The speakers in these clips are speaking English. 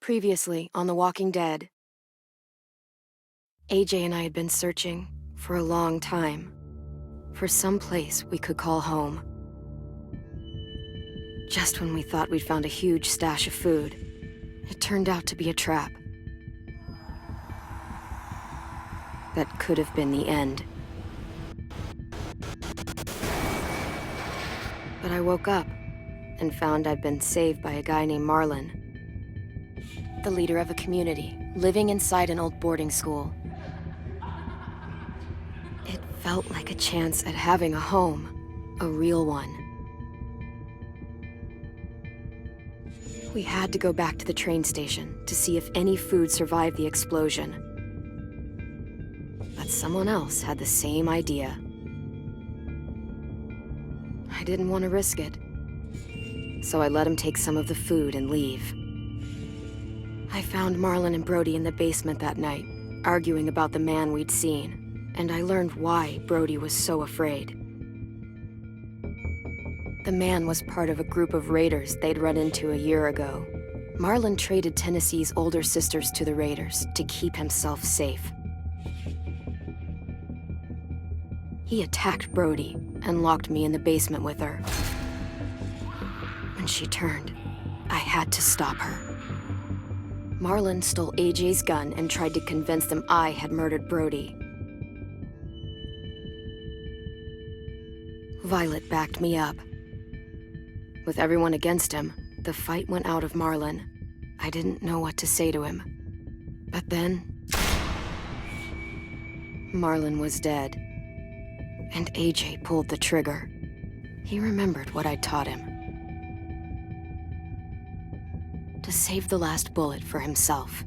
Previously on The Walking Dead. AJ and I had been searching for a long time for some place we could call home. Just when we thought we'd found a huge stash of food, it turned out to be a trap. That could have been the end. But I woke up and found I'd been saved by a guy named Marlon, the leader of a community living inside an old boarding school. It felt like a chance at having a home, a real one. We had to go back to the train station to see if any food survived the explosion. But someone else had the same idea. I didn't want to risk it, so I let him take some of the food and leave. I found Marlon and Brody in the basement that night, arguing about the man we'd seen, and I learned why Brody was so afraid. The man was part of a group of raiders they'd run into a year ago. Marlon traded Tennessee's older sisters to the raiders to keep himself safe. He attacked Brody and locked me in the basement with her. When she turned, I had to stop her. Marlon stole AJ's gun and tried to convince them I had murdered Brody. Violet backed me up. With everyone against him, the fight went out of Marlon. I didn't know what to say to him. But then, Marlon was dead. And AJ pulled the trigger. He remembered what I'd taught him. To save the last bullet for himself.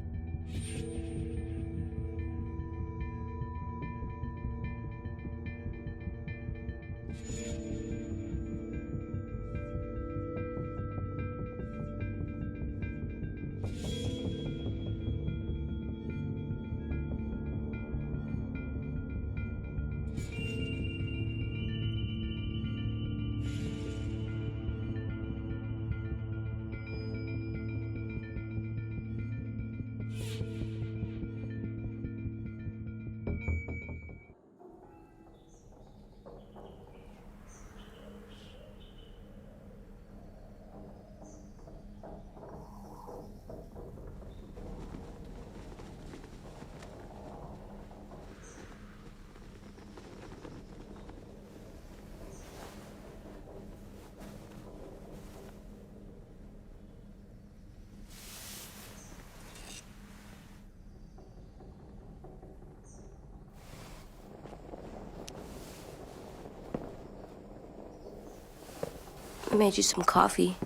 I made you some coffee.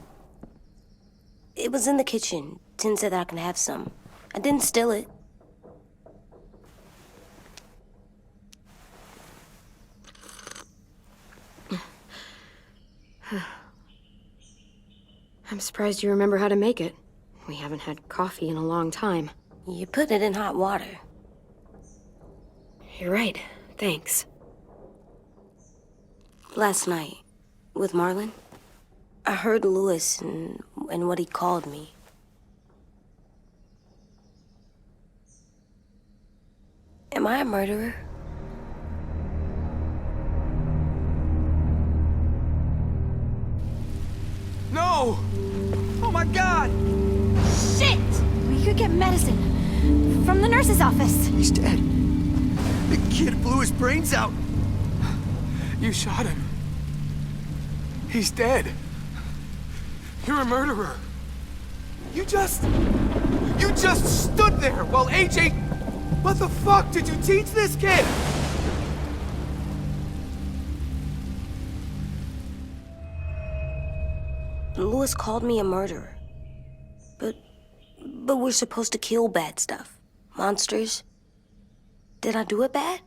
It was in the kitchen. Tin said that I can have some. I didn't steal it. I'm surprised you remember how to make it. We haven't had coffee in a long time. You put it in hot water. You're right. Thanks. Last night, with Marlon, I heard Lewis and what he called me. Am I a murderer? No! Oh my God! Shit! We could get medicine from the nurse's office. He's dead. The kid blew his brains out. You shot him. He's dead. You're a murderer. You just stood there while AJ... What the fuck did you teach this kid? Lewis called me a murderer. But we're supposed to kill bad stuff. Monsters. Did I do it bad?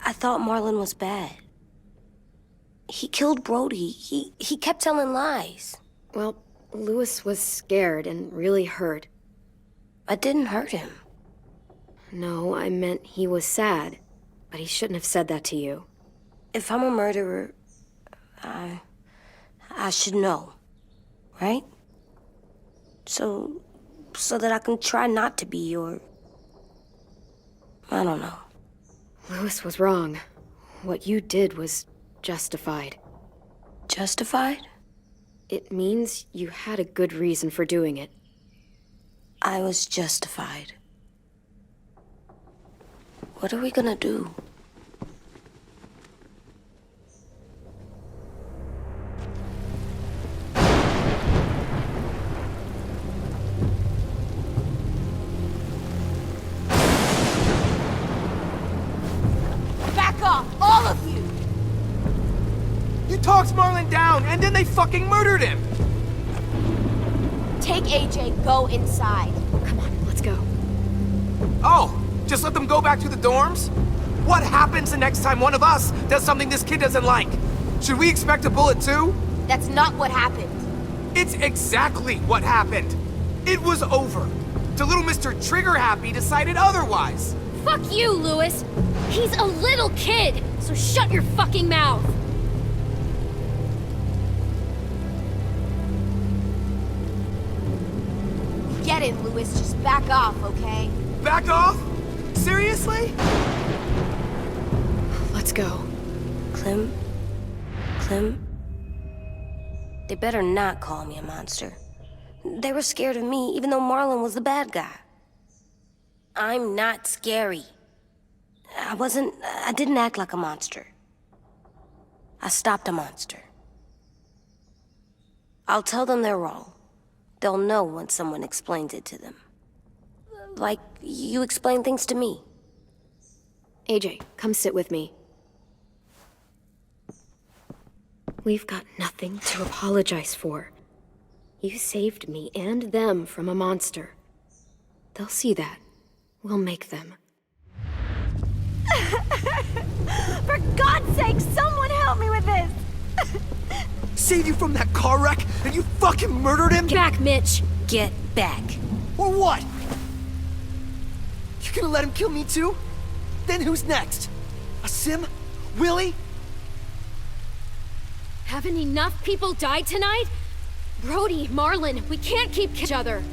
I thought Marlon was bad. He killed Brody. He kept telling lies. Well, Lewis was scared and really hurt. I didn't hurt him. No, I meant he was sad. But he shouldn't have said that to you. If I'm a murderer, I should know, right? So so that I can try not to be your... I don't know. Louis was wrong. What you did was justified. Justified? It means you had a good reason for doing it. I was justified. What are we gonna do? Back off, all of you! You talked Marlon down, and then they fucking murdered him! Take AJ, go inside. Come on, let's go. Oh, just let them go back to the dorms? What happens the next time one of us does something this kid doesn't like? Should we expect a bullet too? That's not what happened. It's exactly what happened. It was over. The little Mr. Trigger Happy decided otherwise. Fuck you, Louis! He's a little kid, so shut your fucking mouth! Get it, Louis. Just back off, okay? Back off? Seriously? Let's go. Clem? Clem? They better not call me a monster. They were scared of me, even though Marlon was the bad guy. I'm not scary. I didn't act like a monster. I stopped a monster. I'll tell them they're wrong. They'll know once someone explains it to them. Like you explain things to me. AJ, come sit with me. We've got nothing to apologize for. You saved me and them from a monster. They'll see that. We'll make them. For God's sake, someone help me with this! Saved you from that car wreck, and you fucking murdered him? Get back, Mitch! Get back. Or what? You gonna let him kill me too? Then who's next? A Sim? Willie? Haven't enough people died tonight? Brody, Marlon, we can't keep each other.